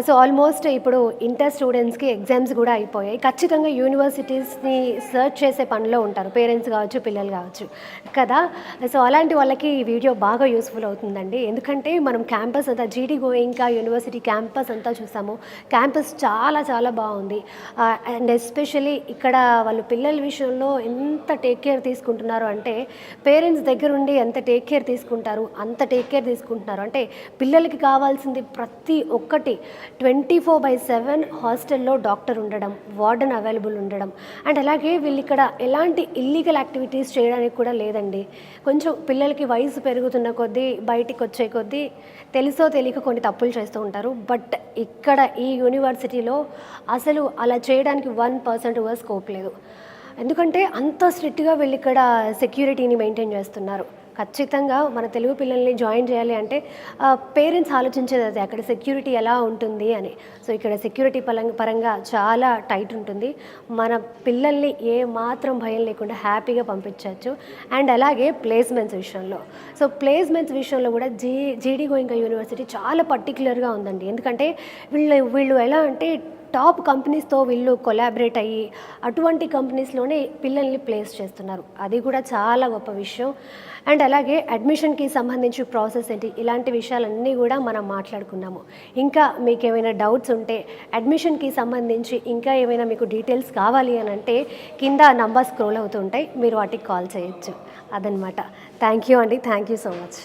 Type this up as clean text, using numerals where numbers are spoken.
So almost ఇప్పుడు inter స్టూడెంట్స్‌కి exams గూడా అయిపోయాయి. ఖచ్చితంగా యూనివర్సిటీస్‌ని సెర్చ్ చేసే పనిలో ఉంటారు. పేరెంట్స్ గావచ్చు, పిల్లలు గావచ్చు కదా! సో అలాంటి వాళ్ళకి ఈ వీడియో బాగా యూజ్‌ఫుల్ అవుతుందండి. ఎందుకంటే మనం క్యాంపస్ అంతా జీడీ గోయింకా యూనివర్సిటీ క్యాంపస్ అంతా చూసాము. క్యాంపస్ చాలా చాలా బావుంది. అండ్ ఎస్పెషల్లీ ఇక్కడ వాళ్ళు పిల్లల విషయంలో ఎంత టేక్ కేర్ తీసుకుంటున్నారు అంటే, పేరెంట్స్ దగ్గరుండి ఎంత టేక్ కేర్ తీసుకుంటారు, అంత టేక్ కేర్ తీసుకుంటున్నారు. అంటే పిల్లలకి కావాల్సింది ప్రతి ఒక్కటి 24/7 హాస్టల్లో డాక్టర్ ఉండడం, వార్డెన్ అవైలబుల్ ఉండడం అండ్ అలాగే వీళ్ళిక్కడ ఎలాంటి ఇల్లీగల్ యాక్టివిటీస్ చేయడానికి కూడా లేదండి. కొంచెం పిల్లలకి వయసు పెరుగుతున్న కొద్దీ, బయటికొచ్చే కొద్దీ తెలుసో తెలియక కొన్ని తప్పులు చేస్తూ ఉంటారు. బట్ ఇక్కడ ఈ యూనివర్సిటీలో అసలు అలా చేయడానికి 1% కూడా స్కోప్ లేదు. ఎందుకంటే అంత స్ట్రిక్ట్‌గా వీళ్ళిక్కడ సెక్యూరిటీని మెయింటైన్ చేస్తున్నారు. ఖచ్చితంగా మన తెలుగు పిల్లల్ని జాయిన్ చేయాలి అంటే పేరెంట్స్ ఆలోచించేది అదే, అక్కడ సెక్యూరిటీ ఎలా ఉంటుంది అని. సో ఇక్కడ సెక్యూరిటీ పరంగా చాలా టైట్ ఉంటుంది. మన పిల్లల్ని ఏ మాత్రం భయం లేకుండా హ్యాపీగా పంపించవచ్చు. అండ్ అలాగే ప్లేస్మెంట్స్ విషయంలో, సో ప్లేస్మెంట్స్ విషయంలో కూడా జీడీ గోయింకా యూనివర్సిటీ చాలా పర్టిక్యులర్గా ఉందండి. ఎందుకంటే వీళ్ళు ఎలా అంటే టాప్ కంపెనీస్తో వీళ్ళు కొలాబరేట్ అయ్యి అటువంటి కంపెనీస్లోనే పిల్లల్ని ప్లేస్ చేస్తున్నారు. అది కూడా చాలా గొప్ప విషయం. అండ్ అలాగే అడ్మిషన్కి సంబంధించి ప్రాసెస్ ఏంటి, ఇలాంటి విషయాలన్నీ కూడా మనం మాట్లాడుకున్నాము. ఇంకా మీకు ఏమైనా డౌట్స్ ఉంటే, అడ్మిషన్కి సంబంధించి ఇంకా ఏమైనా మీకు డీటెయిల్స్ కావాలి అని అంటే కింద నంబర్ స్క్రోల్ అవుతూ ఉంటాయి, మీరు వాటికి కాల్ చేయొచ్చు. అదనమాట. థ్యాంక్ యూ అండి. Thank you so much.